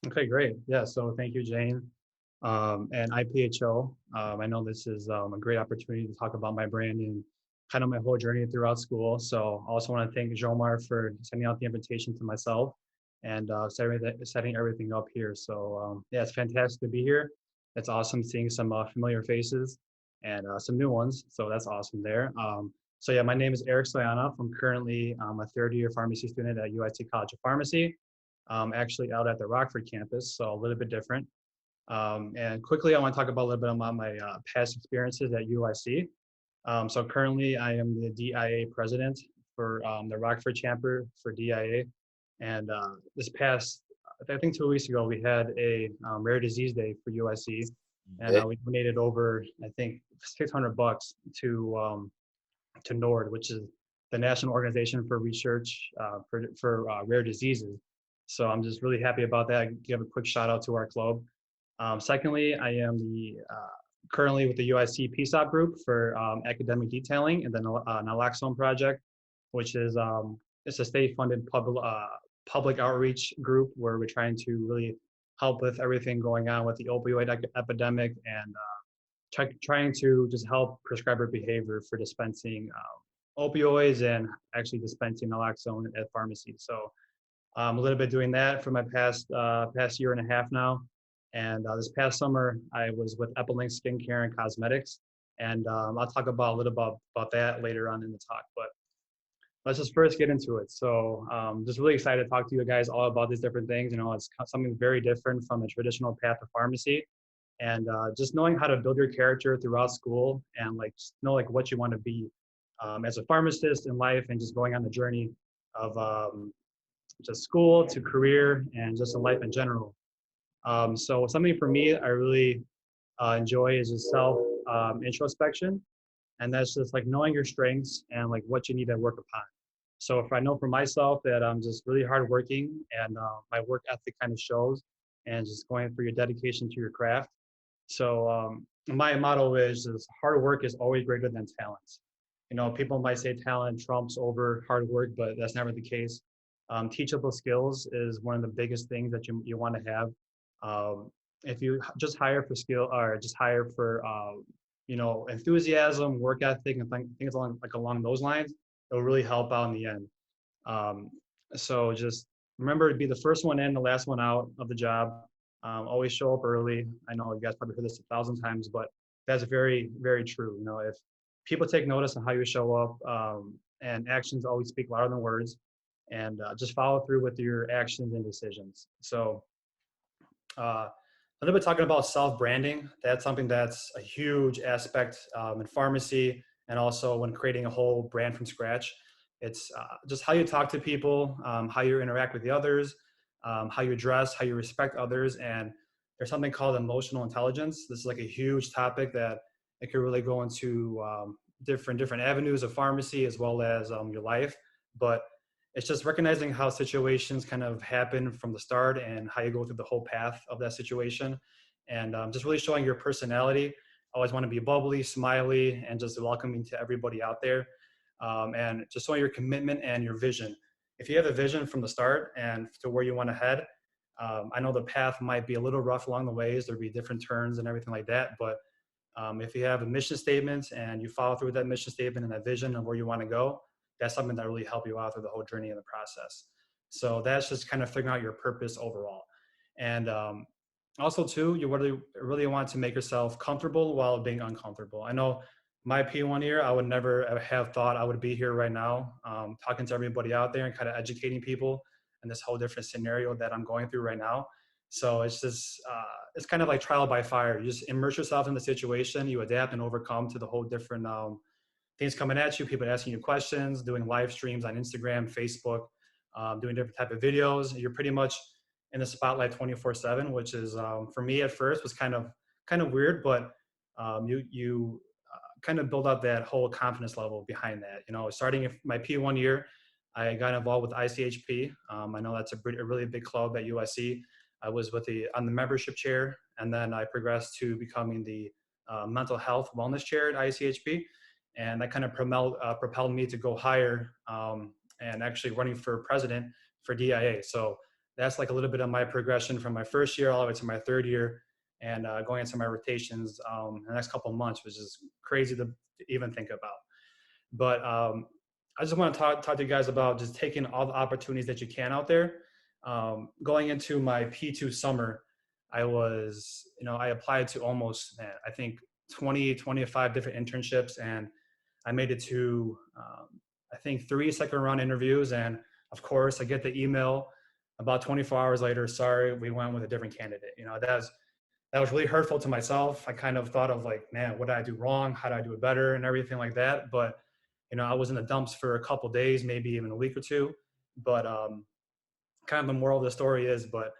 Okay, great. Yeah, so thank you, Jane. And IPHO. I know this is a great opportunity to talk about my brand and kind of my whole journey throughout school. So I also want to thank Jomar for sending out the invitation to myself and setting everything up here. So yeah, it's fantastic to be here. It's awesome seeing some familiar faces and some new ones. So that's awesome there. So yeah, my name is Eric Stoyanov. I'm currently a third year pharmacy student at UIC College of Pharmacy, actually out at the Rockford campus, so a little bit different. And quickly, I want to talk about a little bit about my past experiences at UIC. So currently, I am the DIA president for the Rockford chapter for DIA. And this past, I think 2 weeks ago, we had a rare disease day for UIC, and Okay. we donated over, I think, $600 to NORD, which is the National Organization for Research for Rare Diseases. So I'm just really happy about that. Give a quick shout out to our club. Secondly, I am currently with the UIC PSOP group for academic detailing and the naloxone project, which is it's a state-funded public outreach group where we're trying to really help with everything going on with the opioid epidemic and trying to just help prescriber behavior for dispensing opioids and actually dispensing naloxone at pharmacy. So a little bit doing that for my past year and a half now. And this past summer, I was with Epilink Skincare and Cosmetics, and I'll talk about a little about that later on in the talk. But let's just first get into it. So just really excited to talk to you guys all about these different things. You know, it's something very different from a traditional path of pharmacy, and just knowing how to build your character throughout school and like just know like what you want to be as a pharmacist in life, and just going on the journey of just school to career and just in life in general. So something for me I really enjoy is just self introspection, and that's just like knowing your strengths and like what you need to work upon. So if I know for myself that I'm just really hardworking and my work ethic kind of shows, and just going for your dedication to your craft. So my motto is hard work is always greater than talent. You know, people might say talent trumps over hard work, but that's never the case. Teachable skills is one of the biggest things that you want to have. If you just hire for skill or just hire for enthusiasm, work ethic, and things along those lines, it'll really help out in the end. Um, so just remember to be the first one in, the last one out of the job. Always show up early. I know you guys probably heard this 1,000 times, but that's very, very true. You know, if people take notice of how you show up, and actions always speak louder than words, and just follow through with your actions and decisions. So a little bit talking about self-branding. That's something that's a huge aspect in pharmacy, and also when creating a whole brand from scratch. It's just how you talk to people, how you interact with the others, how you dress, how you respect others, and there's something called emotional intelligence. This is like a huge topic that it could really go into different avenues of pharmacy as well as your life. But it's just recognizing how situations kind of happen from the start and how you go through the whole path of that situation, and just really showing your personality. Always want to be bubbly, smiley, and just welcoming to everybody out there, and just showing your commitment and your vision. If you have a vision from the start and to where you want to head, I know the path might be a little rough along the ways. There'll be different turns and everything like that, but if you have a mission statement and you follow through with that mission statement and that vision of where you want to go, that's something that really help you out through the whole journey and the process. So that's just kind of figuring out your purpose overall. And also too, you really want to make yourself comfortable while being uncomfortable. I know my P1 year, I would never have thought I would be here right now, talking to everybody out there and kind of educating people in this whole different scenario that I'm going through right now. So it's just, it's kind of like trial by fire. You just immerse yourself in the situation, you adapt and overcome to the whole different things coming at you, people asking you questions, doing live streams on Instagram, Facebook, doing different type of videos. You're pretty much in the spotlight 24/7, which is for me at first was kind of weird, but you kind of build up that whole confidence level behind that. You know, starting my P1 year, I got involved with ICHP. I know that's a really big club at UIC. I was on the membership chair, and then I progressed to becoming the mental health wellness chair at ICHP, and that kind of propelled me to go higher, and actually running for president for DIA. So that's like a little bit of my progression from my first year all the way to my third year, and going into my rotations the next couple of months, which is crazy to even think about. But I just want to talk to you guys about just taking all the opportunities that you can out there. Going into my P2 summer, I was, I applied to almost, man, I think 25 different internships, and I made it to, I think 3 second round interviews. And of course, I get the email about 24 hours later, sorry, we went with a different candidate. That was really hurtful to myself. I kind of thought of like, man, what did I do wrong? How did I do it better and everything like that. But, I was in the dumps for a couple days, maybe even a week or two. But kind of the moral of the story is, but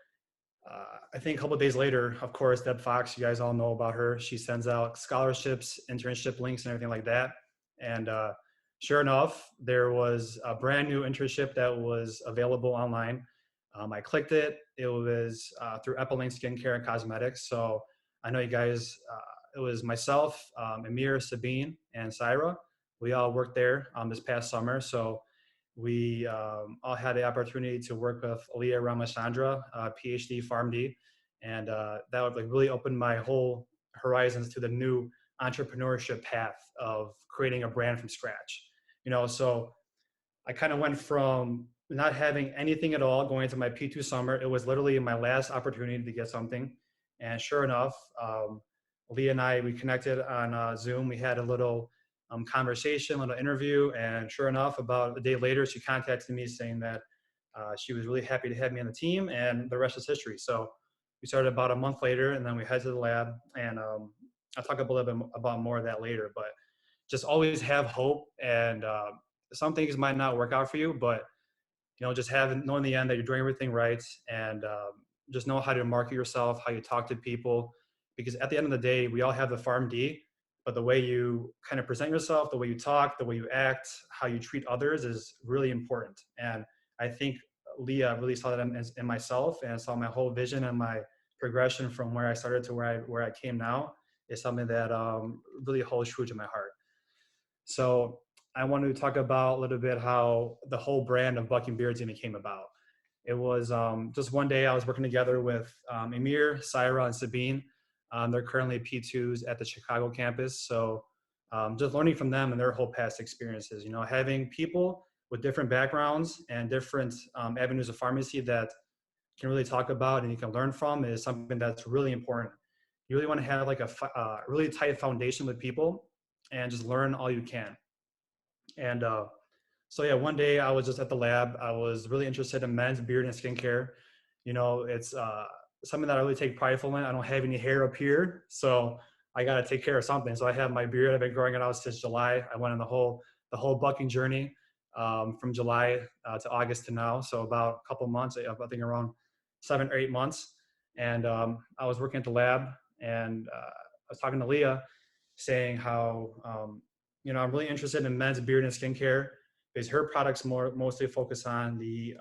I think a couple of days later, of course, Deb Fox, you guys all know about her. She sends out scholarships, internship links, and everything like that. And sure enough, there was a brand new internship that was available online. I clicked it. It was through Epilane Skincare and Cosmetics. So I know you guys, it was myself, Amir, Sabine, and Syra. We all worked there this past summer. So we all had the opportunity to work with Aaliyah Ramachandra, PhD, PharmD, and that would like really opened my whole horizons to the new entrepreneurship path of creating a brand from scratch. So I kind of went from not having anything at all going into my P2 summer. It was literally my last opportunity to get something, and sure enough, Leah and I, we connected on Zoom. We had a little conversation, little interview, and sure enough, about a day later, she contacted me saying that she was really happy to have me on the team, and the rest is history. So we started about a month later, and then we head to the lab, and I'll talk a little bit about more of that later. But just always have hope, and some things might not work out for you, but just know in the end that you're doing everything right, and just know how to market yourself, how you talk to people, because at the end of the day, we all have the PharmD, but the way you kind of present yourself, the way you talk, the way you act, how you treat others is really important. And I think Leah really saw that in myself, and saw my whole vision and my progression from where I started to where I came now is something that really holds true to my heart. So I wanted to talk about a little bit how the whole brand of Bucking Beards even came about. It was just one day I was working together with Amir, Syra, and Sabine. They're currently P2s at the Chicago campus. So just learning from them and their whole past experiences, having people with different backgrounds and different avenues of pharmacy that can really talk about and you can learn from is something that's really important. You really want to have like a really tight foundation with people and just learn all you can. And so yeah, one day I was just at the lab. I was really interested in men's beard and skincare. It's something that I really take prideful in. I don't have any hair up here, so I got to take care of something. So I have my beard. I've been growing it out since July. I went on the whole bucking journey from July to August to now. So about a couple months, I think around 7 or 8 months. And I was working at the lab, and I was talking to Leah, saying how I'm really interested in men's beard and skincare, because her products mostly focus on the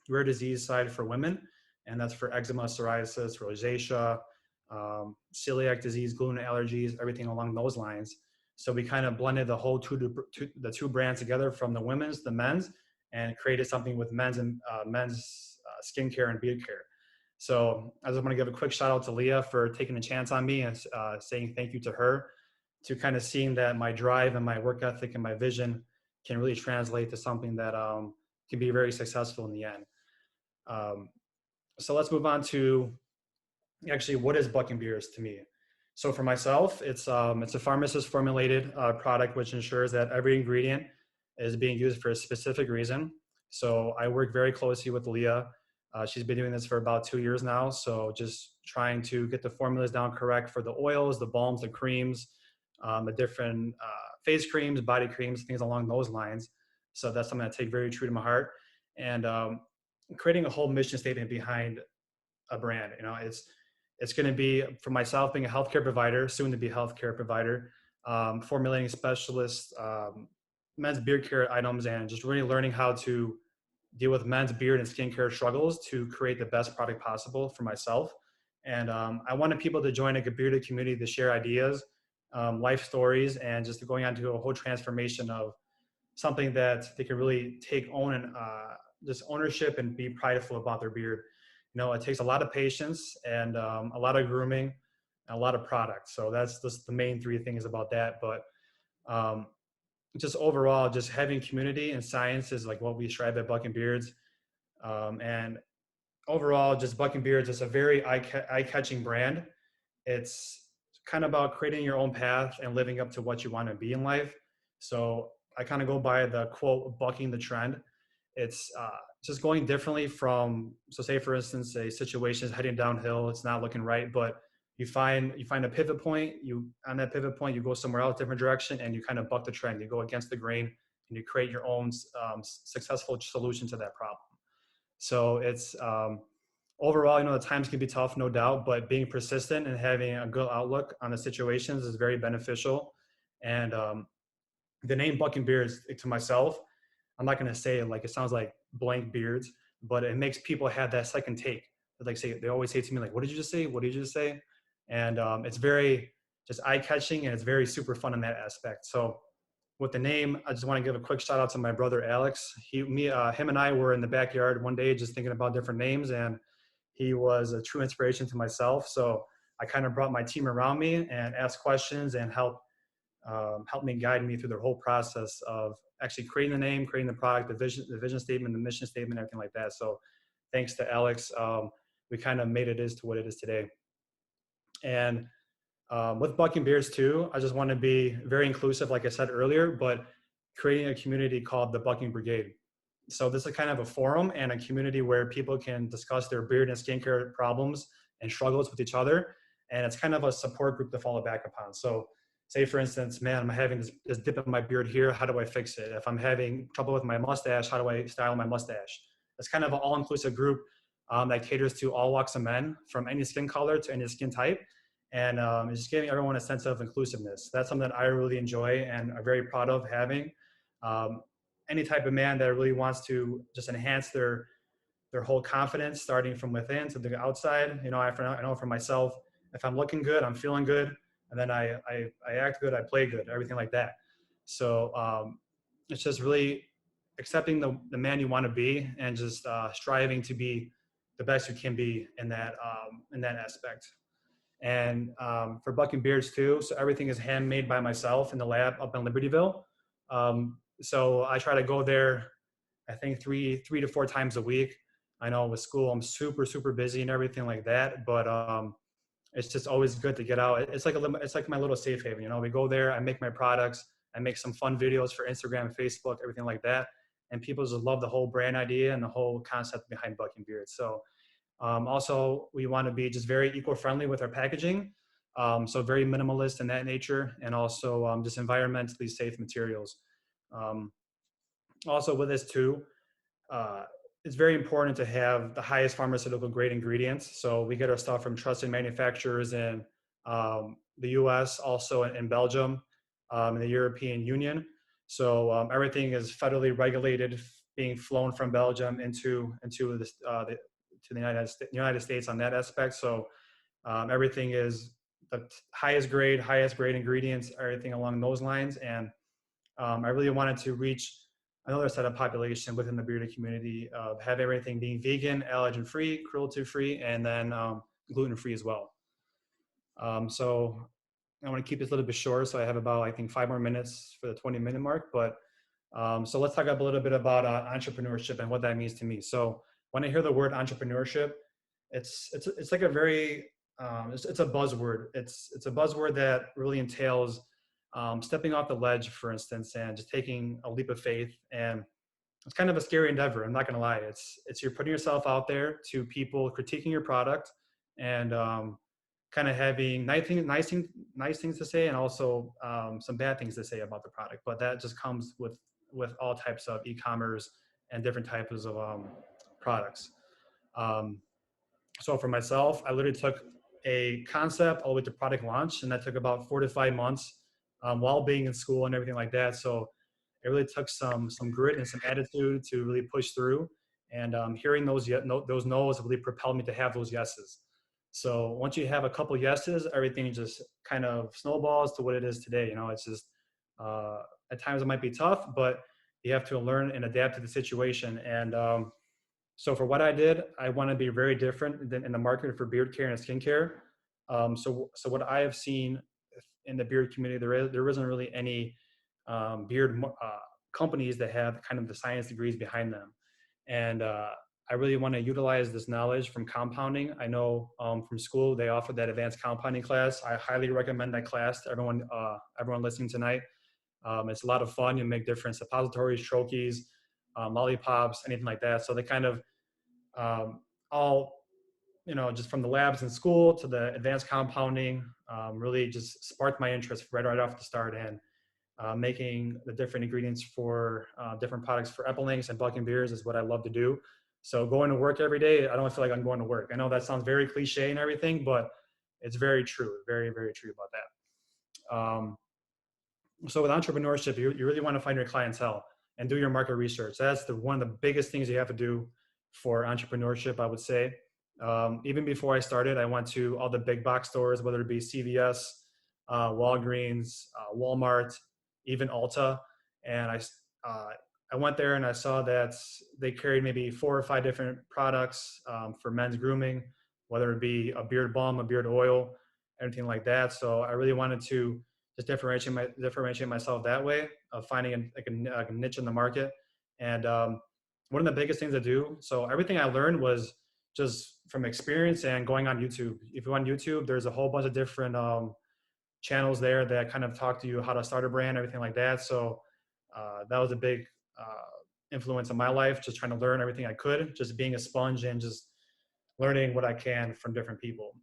rare disease side for women, and that's for eczema, psoriasis, rosacea, celiac disease, gluten allergies, everything along those lines. So we kind of blended the whole the two brands together, from the women's, the men's, and created something with men's skincare and beard care. So I just want to give a quick shout out to Leah for taking a chance on me, and saying thank you to her, to kind of seeing that my drive and my work ethic and my vision can really translate to something that can be very successful in the end. So let's move on to actually what is Bucking Beards to me. So for myself, it's a pharmacist formulated product, which ensures that every ingredient is being used for a specific reason. So I work very closely with Leah. She's been doing this for about 2 years now. So just trying to get the formulas down correct for the oils, the balms, the creams, the different face creams, body creams, things along those lines. So that's something I take very true to my heart. And creating a whole mission statement behind a brand. It's going to be, for myself, being a healthcare provider, soon to be a healthcare provider, formulating specialist men's beard care items, and just really learning how to deal with men's beard and skincare struggles to create the best product possible for myself. And I wanted people to join a bearded community to share ideas, life stories, and just going on to a whole transformation of something that they can really take own and just ownership and be prideful about their beard. You know, it takes a lot of patience and a lot of grooming and a lot of product. So that's just the main three things about that. But um, just overall, just having community and science is like what we strive at Buck and Beards. And overall, just Buck and Beards is a very eye-catching brand. It's kind of about creating your own path and living up to what you want to be in life. So I kind of go by the quote, bucking the trend. It's just going differently from, so say for instance, a situation is heading downhill, it's not looking right, but you find a pivot point, you on that pivot point, you go somewhere else, different direction, and you kind of buck the trend. You go against the grain and you create your own successful solution to that problem. So it's overall, you know, the times can be tough, no doubt, but being persistent and having a good outlook on the situations is very beneficial. And the name Buck and Beards, to myself, I'm not going to say it like it sounds like blank beards, but it makes people have that second take. Like they always say to me like, "What did you just say? What did you just say?" And it's very just eye catching and it's very super fun in that aspect. So with the name, I just want to give a quick shout out to my brother Alex. Him and I were in the backyard one day just thinking about different names, and he was a true inspiration to myself. So I kind of brought my team around me and asked questions and helped me guide me through the whole process of actually creating the name, creating the product, the vision statement, the mission statement, everything like that. So thanks to Alex, we kind of made it is to what it is today. And with Bucking Beers too, I just want to be very inclusive, like I said earlier, but creating a community called the Bucking Brigade. So this is kind of a forum and a community where people can discuss their beard and skincare problems and struggles with each other. And it's kind of a support group to fall back upon. So say for instance, man, I'm having this dip in my beard here. How do I fix it? If I'm having trouble with my mustache, how do I style my mustache? It's kind of an all-inclusive group that caters to all walks of men from any skin color to any skin type. And it's just giving everyone a sense of inclusiveness. That's something that I really enjoy and are very proud of having. Any type of man that really wants to just enhance their whole confidence, starting from within to the outside. You know, I know for myself, if I'm looking good, I'm feeling good, and then I act good, I play good, everything like that. So it's just really accepting the man you want to be and just striving to be the best you can be in that aspect. And for Buck and Beards too, so everything is handmade by myself in the lab up in Libertyville. So I try to go there, I think three to four times a week. I know with school I'm super busy and everything like that, but it's just always good to get out. It's like my little safe haven. You know, we go there, I make my products, I make some fun videos for Instagram and Facebook, everything like that, and people just love the whole brand idea and the whole concept behind Buck and Beards. So also, we want to be just very eco-friendly with our packaging, so very minimalist in that nature, and also just environmentally safe materials. Um, Also, with this too, uh, it's very important to have the highest pharmaceutical grade ingredients. So we get our stuff from trusted manufacturers in the U.S., also in Belgium, in the European Union. So everything is federally regulated, being flown from Belgium into to the United States on that aspect. So everything is the highest grade ingredients, everything along those lines. And I really wanted to reach another set of population within the bearded community of have everything being vegan, allergen free, cruelty free, and then gluten free as well. So I want to keep this a little bit short. So I have about, I think, 5 more minutes for the 20-minute mark. But so let's talk a little bit about entrepreneurship and what that means to me. So when I hear the word entrepreneurship, it's like a very it's a buzzword. It's a buzzword that really entails stepping off the ledge, for instance, and just taking a leap of faith. And it's kind of a scary endeavor. I'm not going to lie. It's you're putting yourself out there to people, critiquing your product, and kind of having nice things to say, and also some bad things to say about the product. But that just comes with all types of e-commerce and different types of products. Um, so for myself, I literally took a concept all the way to product launch, and that took about 4 to 5 months while being in school and everything like that. So it really took some grit and some attitude to really push through. And hearing those no's really propelled me to have those yeses. So once you have a couple yeses, everything just kind of snowballs to what it is today. You know, it's just at times it might be tough, but you have to learn and adapt to the situation. And so for what I did, I want to be very different than in the market for beard care and skincare. So what I have seen in the beard community, there isn't really any beard companies that have kind of the science degrees behind them. And I really want to utilize this knowledge from compounding. I know from school they offer that advanced compounding class. I highly recommend that class to everyone listening tonight. It's a lot of fun. You make different suppositories, troches, lollipops, anything like that. So they kind of all, just from the labs in school to the advanced compounding, really just sparked my interest right off the start. And making the different ingredients for different products for Epilinks and bulking beers is what I love to do. So going to work every day, I don't feel like I'm going to work. I know that sounds very cliche and everything, but it's very true, very, very true about that. So with entrepreneurship, you really want to find your clientele and do your market research. That's one of the biggest things you have to do for entrepreneurship, I would say. Even before I started, I went to all the big box stores, whether it be CVS, Walgreens, Walmart, even Ulta, and I went there and I saw that they carried maybe 4 or 5 different products for men's grooming, whether it be a beard balm, a beard oil, anything like that. So I really wanted to just differentiate myself that way of finding like a niche in the market. And one of the biggest things to do, so everything I learned was just from experience and going on YouTube. If you on YouTube, there's a whole bunch of different channels there that kind of talk to you how to start a brand, everything like that. So that was a big influence in my life, just trying to learn everything I could, just being a sponge and just learning what I can from different people.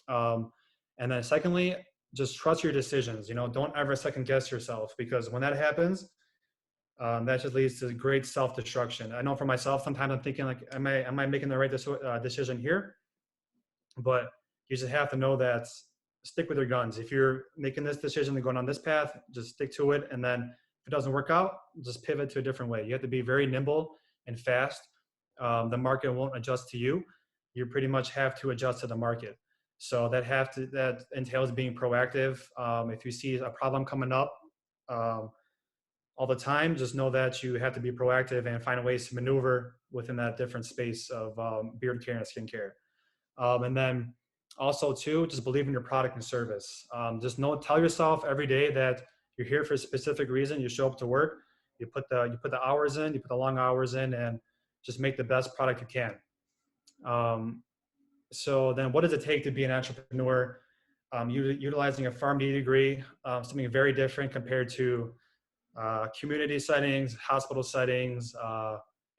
And then secondly, just trust your decisions. Don't ever second guess yourself, because when that happens, that just leads to great self-destruction. I know for myself, sometimes I'm thinking like, am I making the right decision here? But you just have to know that stick with your guns. If you're making this decision and going on this path, just stick to it. And then if it doesn't work out, just pivot to a different way. You have to be very nimble and fast. The market won't adjust to you. You pretty much have to adjust to the market. So that entails being proactive. If you see a problem coming up all the time, just know that you have to be proactive and find ways to maneuver within that different space of beard care and skincare. And then also too, just believe in your product and service. Tell yourself every day that you're here for a specific reason. You show up to work, you put the hours in, you put the long hours in, and just make the best product you can. So then what does it take to be an entrepreneur? Utilizing a PharmD degree, something very different compared to community settings, hospital settings,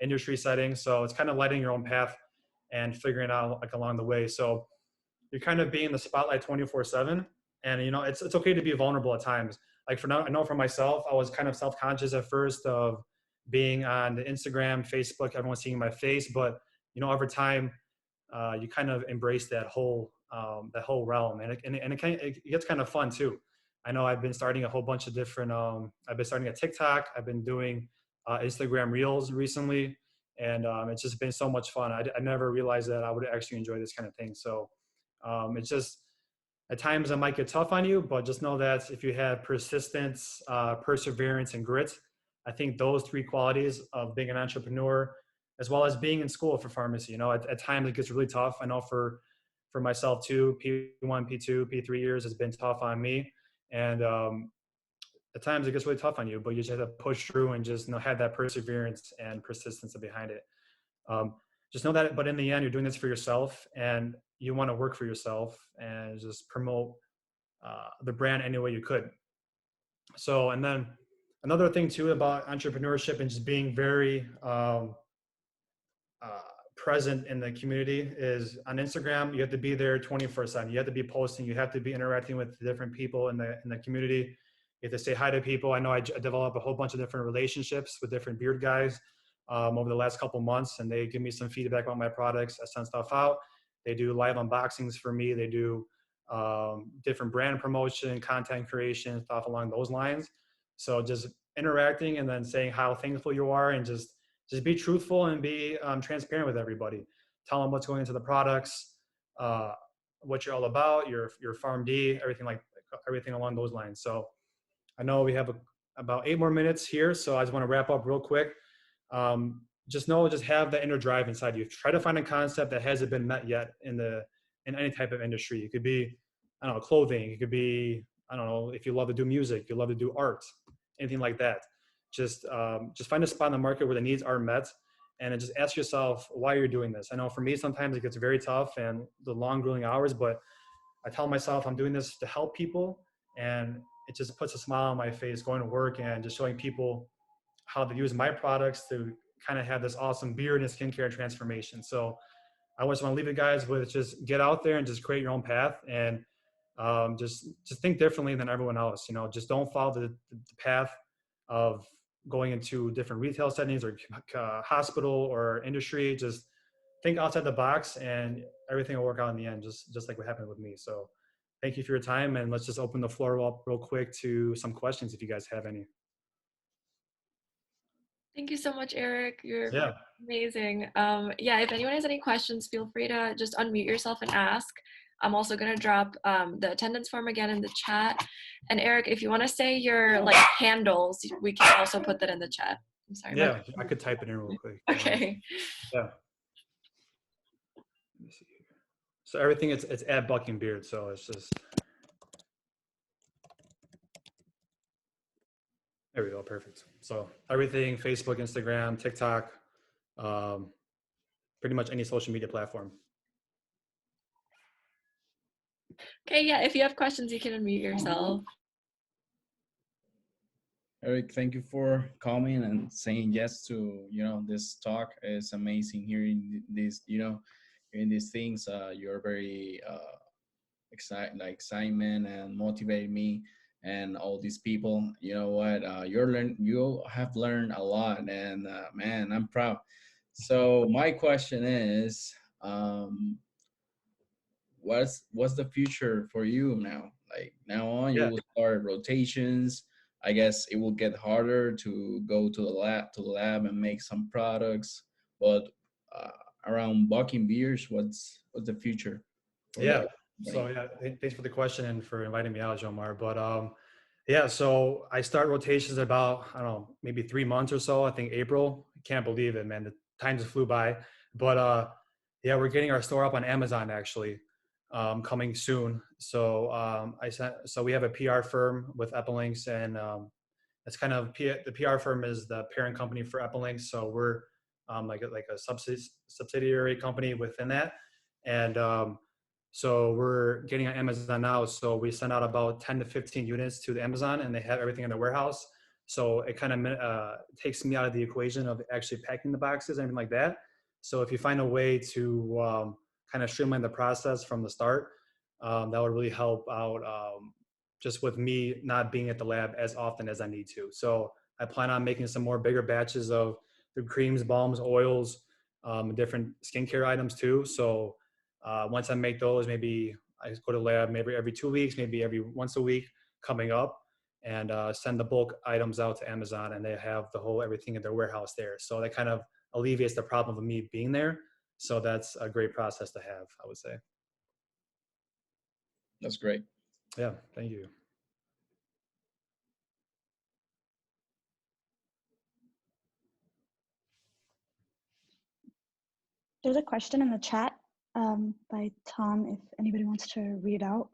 industry settings. So it's kind of lighting your own path and figuring it out like along the way. So you're kind of being in the spotlight 24/7, and it's okay to be vulnerable at times. Like for now, I know for myself, I was kind of self-conscious at first of being on the Instagram, Facebook, everyone seeing my face, but over time, you kind of embrace that whole realm, and it gets kind of fun too. I know I've been starting a whole bunch of different. I've been starting a TikTok. I've been doing Instagram Reels recently, and it's just been so much fun. I never realized that I would actually enjoy this kind of thing. So it's just at times it might get tough on you, but just know that if you have persistence, perseverance, and grit, I think those 3 qualities of being an entrepreneur, as well as being in school for pharmacy, at times it gets really tough. I know for myself too, P1, P2, P3 years has been tough on me. And at times it gets really tough on you, but you just have to push through and just have that perseverance and persistence behind it. Just know that, but in the end, you're doing this for yourself, and you want to work for yourself and just promote the brand any way you could. So, and then another thing too about entrepreneurship and just being very present in the community is on Instagram. You have to be there 24/7. You have to be posting. You have to be interacting with different people in the community. You have to say hi to people. I know I developed a whole bunch of different relationships with different beard guys over the last couple months, and they give me some feedback about my products. I send stuff out. They do live unboxings for me. They do different brand promotion, content creation, stuff along those lines. So just interacting and then saying how thankful you are, and just be truthful and be transparent with everybody. Tell them what's going into the products, what you're all about, your PharmD, everything along those lines. So I know we have about 8 more minutes here. So I just want to wrap up real quick. Just know, just have that inner drive inside you. Try to find a concept that hasn't been met yet in any type of industry. It could be, I don't know, clothing. It could be, I don't know, if you love to do music, you love to do art, anything like that. Just find a spot in the market where the needs are met, and then just ask yourself why you're doing this. I know for me, sometimes it gets very tough and the long, grueling hours, but I tell myself I'm doing this to help people, and it just puts a smile on my face going to work and just showing people how to use my products to kind of have this awesome beard and skincare transformation. So I just want to leave you guys with just get out there and just create your own path, and just think differently than everyone else. Just don't follow the path of going into different retail settings or hospital or industry. Just think outside the box, and everything will work out in the end, just like what happened with me. So thank you for your time, and let's just open the floor up real quick to some questions if you guys have any. Thank you so much, Eric. You're Yeah. amazing. Yeah, if anyone has any questions, feel free to just unmute yourself and ask. I'm also going to drop the attendance form again in the chat. And Eric, if you want to say your handles, we can also put that in the chat. I'm sorry. Yeah, I could type it in real quick. Okay. Yeah. Let me see here. So everything it's at Bucking Beard, so it's just, there we go, perfect. So everything, Facebook, Instagram, TikTok, pretty much any social media platform. Okay, yeah, if you have questions, you can unmute yourself. Eric, thank you for coming and saying yes to this talk. It's amazing hearing this, hearing these things. You're very excitement and motivate me and all these people. You know what? You have learned a lot, and man, I'm proud. So my question is, what's the future for you now? Like now on, you Yeah. will start rotations. I guess it will get harder to go to the lab and make some products. But uh, around Bucking Beers, what's the future for Yeah. the So company? yeah, thanks for the question and for inviting me out, Jomar. But yeah, so I start rotations about, I don't know, maybe 3 months or so. I think April. I can't believe it, man. The time just flew by. But yeah, we're getting our store up on Amazon actually, coming soon. So so we have a PR firm with Epilinks, and it's kind of the PR firm is the parent company for Epilinks. So we're like a subsidiary company within that, and so we're getting on Amazon now. So we send out about 10 to 15 units to the Amazon, and they have everything in the warehouse. So it kind of takes me out of the equation of actually packing the boxes and everything like that. So if you find a way to kind of streamline the process from the start, that would really help out, just with me not being at the lab as often as I need to. So I plan on making some more bigger batches of the creams, balms, oils, different skincare items too. So once I make those, maybe I go to the lab maybe every 2 weeks, maybe every once a week coming up, and send the bulk items out to Amazon, and they have the whole everything in their warehouse there. So that kind of alleviates the problem of me being there. So that's a great process to have, I would say. That's great. Yeah, thank you. There's a question in the chat by Tom, if anybody wants to read out.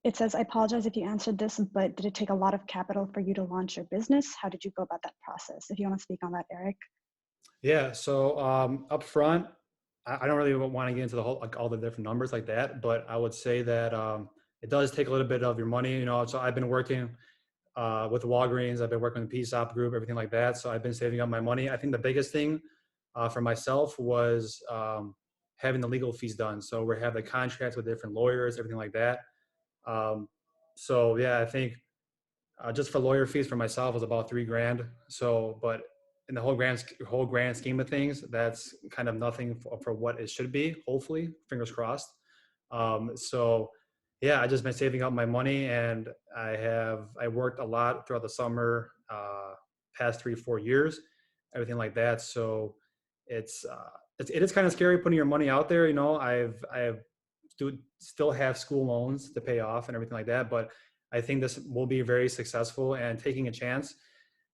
It says, I apologize if you answered this, but did it take a lot of capital for you to launch your business? How did you go about that process? If you want to speak on that, Eric. Yeah, so up front, I don't really want to get into the whole, like all the different numbers like that, but I would say that it does take a little bit of your money, So I've been working with Walgreens, I've been working with the PSOP group, everything like that. So I've been saving up my money. I think the biggest thing for myself was having the legal fees done. So we have the contracts with different lawyers, everything like that. So yeah, I think just for lawyer fees for myself was about $3,000. So, but in the whole grand scheme of things, that's kind of nothing for what it should be. Hopefully, fingers crossed. So, yeah, I just been saving up my money, and I worked a lot throughout the summer, past 3-4 years, everything like that. So, it is kind of scary putting your money out there. I have still have school loans to pay off and everything like that, but I think this will be very successful. And taking a chance,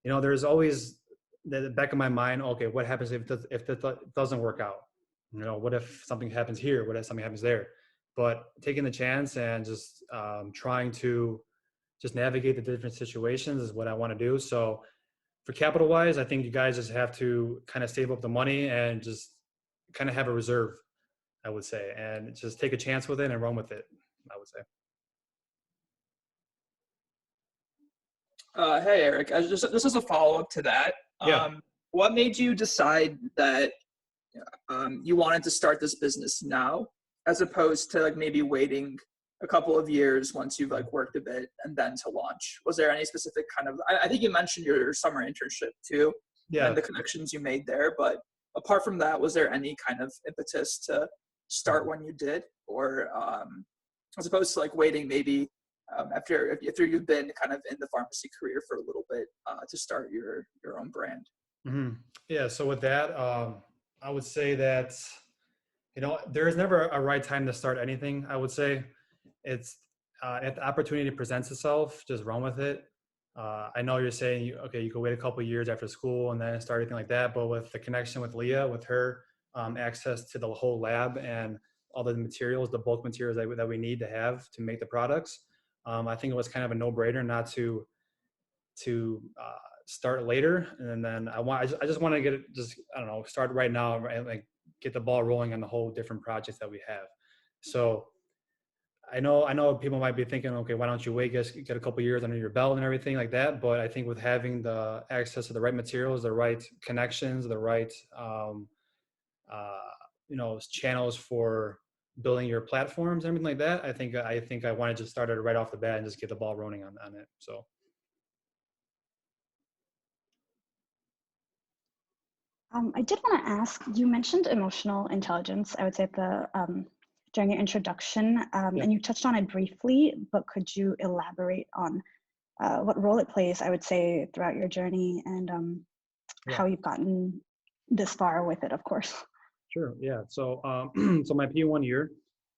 there's always the back of my mind, okay, what happens if it doesn't work out? What if something happens here? What if something happens there? But taking the chance and just trying to just navigate the different situations is what I want to do. So for capital wise, I think you guys just have to kind of save up the money and just kind of have a reserve, I would say, and just take a chance with it and run with it, I would say. Hey, Eric, this is a follow-up to that. Yeah. What made you decide that you wanted to start this business now, as opposed to like maybe waiting a couple of years once you've like worked a bit and then to launch? Was there any specific kind of, I think you mentioned your summer internship too, Yeah. and the connections you made there, but apart from that, was there any kind of impetus to start when you did, or as opposed to like waiting maybe after you've been kind of in the pharmacy career for a little bit to start your own brand? Mm-hmm. Yeah. So with that, I would say that, there is never a right time to start anything. I would say it's if the opportunity presents itself, just run with it. I know you're saying, you could wait a couple of years after school and then start anything like that. But with the connection with Leah, with her access to the whole lab and all the materials, the bulk materials that we need to have to make the products, I think it was kind of a no-brainer not to start later. And then I just want to get it, start right now and like get the ball rolling on the whole different projects that we have. So I know people might be thinking, okay, why don't you wait, get a couple years under your belt and everything like that. But I think with having the access to the right materials, the right connections, the right, channels for building your platforms, everything like that, I think I wanted to start it right off the bat and just get the ball rolling on it. So. I did want to ask, you mentioned emotional intelligence, I would say during your introduction, and you touched on it briefly, but could you elaborate on what role it plays, I would say, throughout your journey and how you've gotten this far with it, of course? Sure. Yeah. So, so my P1 year,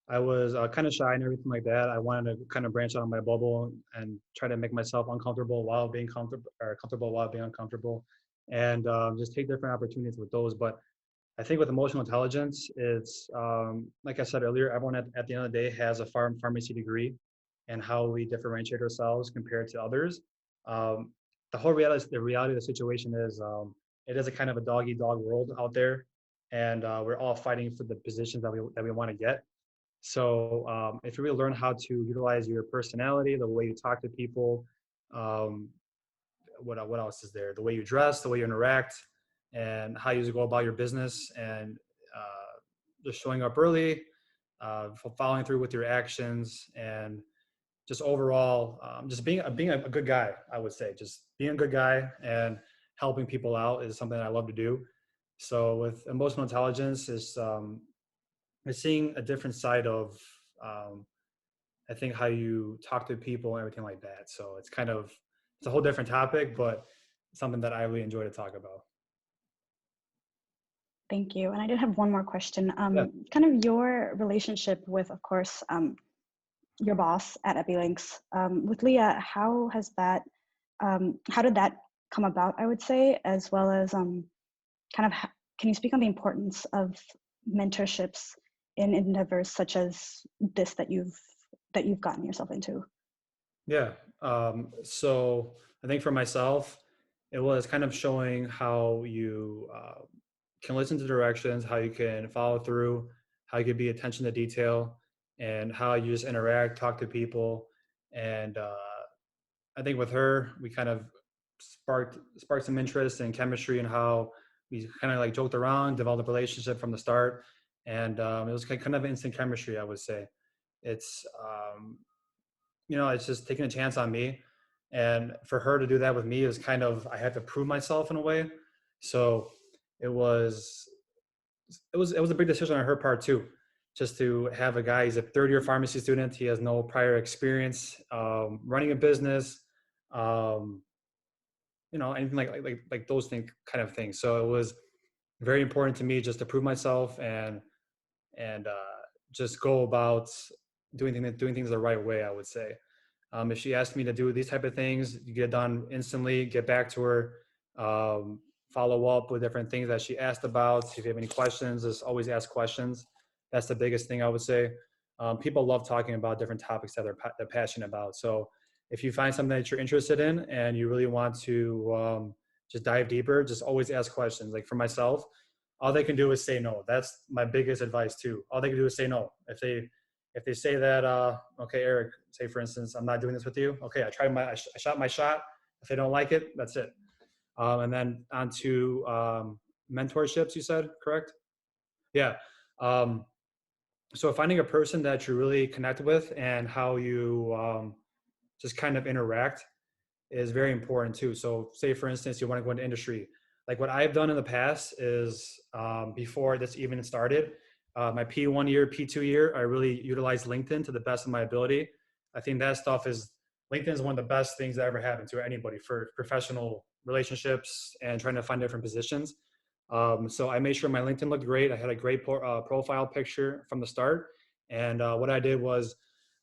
I was kind of shy and everything like that. I wanted to kind of branch out of my bubble and try to make myself uncomfortable while being comfortable, or comfortable while being uncomfortable, and just take different opportunities with those. But I think with emotional intelligence, it's like I said earlier, everyone at the end of the day has a pharmacy degree, and how we differentiate ourselves compared to others. The reality of the situation is it is a kind of a dog eat dog world out there, and we're all fighting for the positions that we want to get. So if you really learn how to utilize your personality, the way you talk to people, um, what else is there? The way you dress, the way you interact, and how you go about your business, and just showing up early, following through with your actions, and just overall, just being a good guy. I would say just being a good guy and helping people out is something I love to do. So with emotional intelligence, is seeing a different side of I think how you talk to people and everything like that. So it's a whole different topic, but something that I really enjoy to talk about. Thank you. And I did have one more question. Yeah. Kind of your relationship with, of course, your boss at EpiLinks. With Leah, how did that come about, I would say, as well as can you speak on the importance of mentorships in endeavors such as this that you've gotten yourself into? Yeah. So I think for myself, it was kind of showing how you can listen to directions, how you can follow through, how you can be attention to detail, and how you just interact, talk to people. And I think with her, we kind of sparked some interest in chemistry and how we kind of like joked around, developed a relationship from the start. And it was kind of instant chemistry, I would say. It's, it's just taking a chance on me. And for her to do that with me is kind of, I had to prove myself in a way. So it was a big decision on her part too, just to have a guy. He's a third-year pharmacy student. He has no prior experience running a business, anything like those kind of things. So it was very important to me just to prove myself and just go about doing things the right way, I would say. If she asks me to do these type of things, you get it done instantly, get back to her, follow up with different things that she asked about. If you have any questions, just always ask questions. That's the biggest thing I would say. People love talking about different topics that they're passionate about. So if you find something that you're interested in and you really want to just dive deeper, just always ask questions. Like for myself, all they can do is say no. That's my biggest advice too. All they can do is say no. If they say that, okay, Eric, say for instance, I'm not doing this with you. Okay, I shot my shot. If they don't like it, that's it. And then on to mentorships, you said, correct? Yeah. Um, so finding a person that you really connect with and how you just kind of interact is very important too. So say for instance, you want to go into industry. Like what I've done in the past is before this even started, my P1 year, P2 year, I really utilized LinkedIn to the best of my ability. I think that stuff is, LinkedIn is one of the best things that ever happened to anybody for professional relationships and trying to find different positions. So I made sure my LinkedIn looked great. I had a great profile picture from the start. And what I did was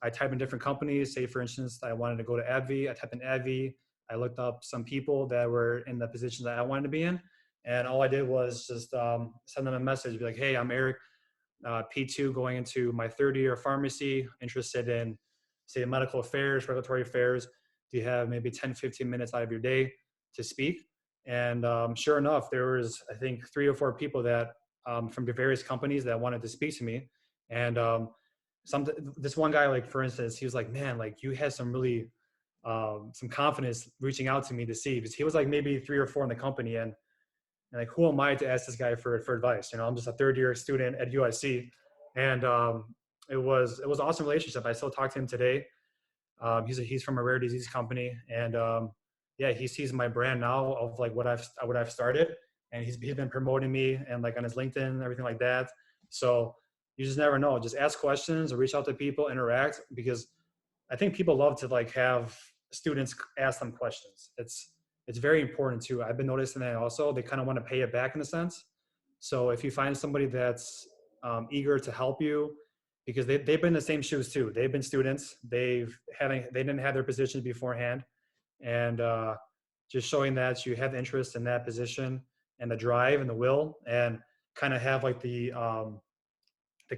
I typed in different companies. Say, for instance, I wanted to go to AbbVie. I typed in AbbVie. I looked up some people that were in the positions that I wanted to be in. And all I did was just send them a message, be like, hey, I'm Eric, P2 going into my third year of pharmacy, interested in, say, medical affairs, regulatory affairs. Do you have maybe 10, 15 minutes out of your day to speak? And sure enough, there was, I think, 3 or 4 people that from the various companies that wanted to speak to me. And this one guy, like, for instance, he was like, man, like you had some really, some confidence reaching out to me to see, because he was like maybe 3 or 4 in the company. And like, who am I to ask this guy for advice? You know, I'm just a third year student at UIC. And it was an awesome relationship. I still talk to him today. He's from a rare disease company, and yeah, he sees my brand now of like what I've started, and he's been promoting me and like on his LinkedIn and everything like that. So you just never know. Just ask questions or reach out to people, interact, because I think people love to like have students ask them questions. It's very important too. I've been noticing that also. They kind of want to pay it back in a sense. So if you find somebody that's eager to help you, because they've been in the same shoes too. They've been students. They didn't have their positions beforehand, and just showing that you have interest in that position and the drive and the will, and kind of have like the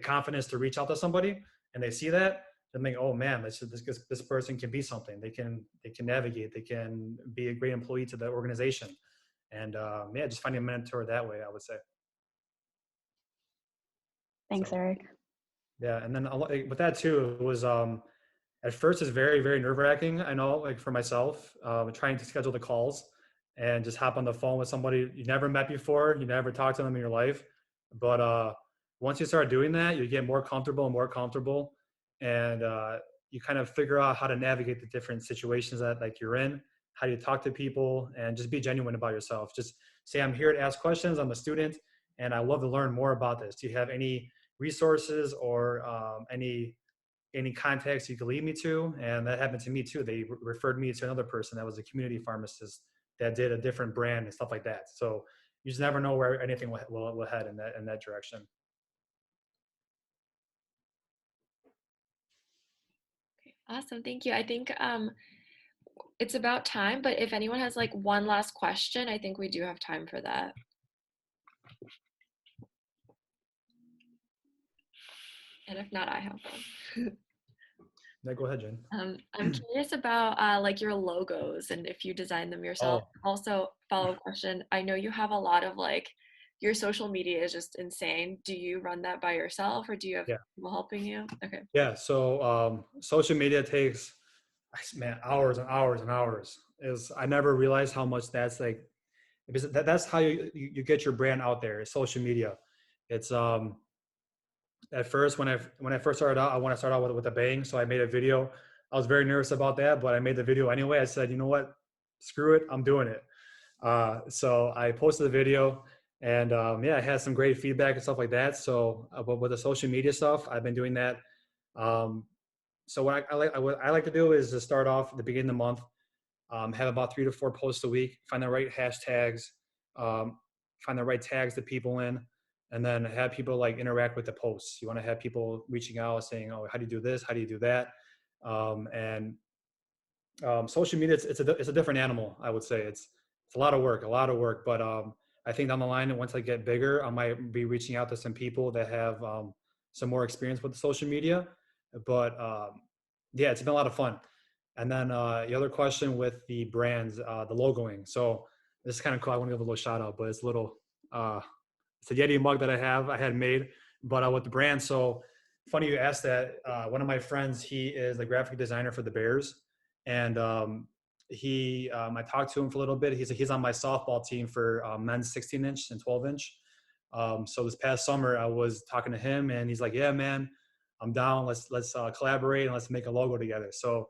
confidence to reach out to somebody, and they see that, then think, oh man, this person can be something. They can navigate. They can be a great employee to the organization, and yeah, just finding a mentor that way, I would say. Thanks, So, Eric. yeah, and then with that too, it was at first it's very, very nerve wracking. I know, like for myself, trying to schedule the calls and just hop on the phone with somebody you never met before, you never talked to them in your life. But once you start doing that, you get more comfortable and more comfortable, and you kind of figure out how to navigate the different situations that like you're in, how do you talk to people, and just be genuine about yourself. Just say, I'm here to ask questions. I'm a student, and I love to learn more about this. Do you have any resources or any contacts you could lead me to? And that happened to me too. They referred me to another person that was a community pharmacist that did a different brand and stuff like that. So you just never know where anything will head in that direction. Awesome, thank you. I think it's about time, but if anyone has like one last question, I think we do have time for that. And if not, I have one. Yeah, go ahead, Jen. I'm curious about like your logos and if you design them yourself. Oh. Also, follow-up question. I know you have a lot of like, your social media is just insane. Do you run that by yourself or do you have Yeah. people helping you? Okay. Yeah. So social media takes, man, hours and hours and hours. I never realized how much that's like, because that's how you get your brand out there. Is social media. It's at first when I first started out, I want to start out with a bang. So I made a video. I was very nervous about that, but I made the video anyway. I said, you know what, screw it, I'm doing it. So I posted the video, and yeah, I had some great feedback and stuff like that. So but with the social media stuff, I've been doing that. So what I like to do is to start off at the beginning of the month, have about 3 to 4 posts a week, find the right hashtags, find the right tags to people in, and then have people like interact with the posts. You want to have people reaching out saying, oh, how do you do this? How do you do that? And Social media, it's a different animal. I would say it's a lot of work. But I think down the line, once I get bigger, I might be reaching out to some people that have some more experience with the social media. But yeah, it's been a lot of fun. And then the other question with the brands, the logoing. So this is kind of cool. I want to give a little shout out, but it's a little, it's a Yeti mug that I had made, but with the brand. So funny you asked that. One of my friends, he is the graphic designer for the Bears, and I talked to him for a little bit. He's on my softball team for men's 16-inch and 12-inch. So this past summer, I was talking to him, and he's like, "Yeah, man, I'm down. Let's collaborate and let's make a logo together." So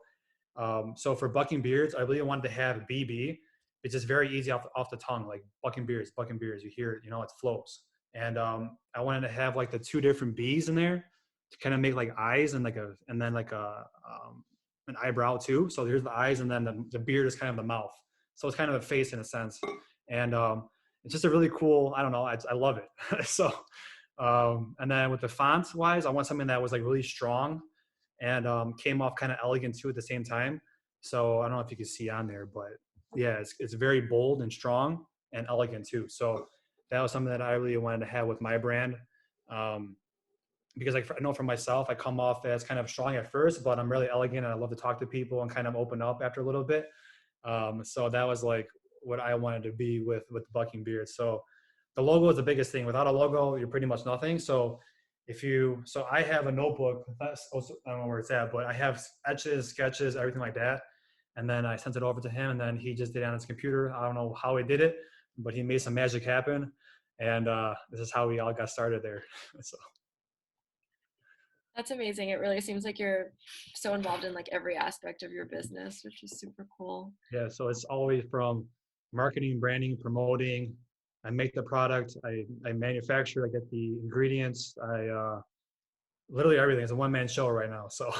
for Bucking Beards, I really wanted to have BB. It's just very easy off the tongue, like Bucking Beards. You hear it, it flows. And I wanted to have like the two different B's in there to kind of make like eyes and then like an eyebrow too. So here's the eyes, and then the beard is kind of the mouth. So it's kind of a face in a sense. And it's just a really cool. I don't know. I love it. So and then with the font wise, I want something that was like really strong and came off kind of elegant too at the same time. So I don't know if you can see on there, but yeah, it's very bold and strong and elegant too. So that was something that I really wanted to have with my brand. Because I know for myself, I come off as kind of strong at first, but I'm really elegant and I love to talk to people and kind of open up after a little bit. So that was like what I wanted to be with Bucking Beard. So the logo is the biggest thing. Without a logo, you're pretty much nothing. So I have a notebook. I don't know where it's at, but I have etches, sketches, everything like that. And then I sent it over to him, and then he just did it on his computer. I don't know how he did it, but he made some magic happen. And this is how we all got started there. So. That's amazing. It really seems like you're so involved in like every aspect of your business, which is super cool. Yeah, so it's always from marketing, branding, promoting. I make the product, I manufacture, I get the ingredients, I literally everything. It's a one-man show right now. So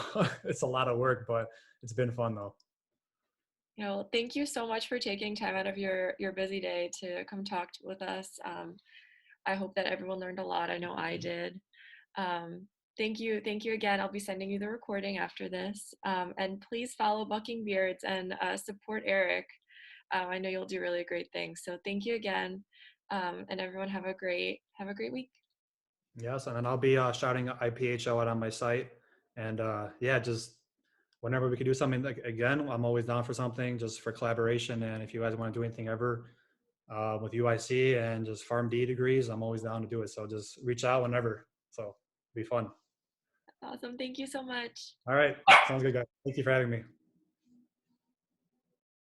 it's a lot of work, but it's been fun though. Thank you so much for taking time out of your busy day to come talk with us. I hope that everyone learned a lot. I know I did. Thank you again. I'll be sending you the recording after this. And please follow Bucking Beards and support Eric. I know you'll do really great things. So thank you again. And everyone have a great week. Yes, and then I'll be shouting IPH out on my site. And yeah, just whenever we could do something again, I'm always down for something just for collaboration. And if you guys want to do anything ever with UIC and just PharmD degrees, I'm always down to do it. So just reach out whenever. So it'll be fun. Awesome. Thank you so much. All right. Sounds good, guys. Thank you for having me.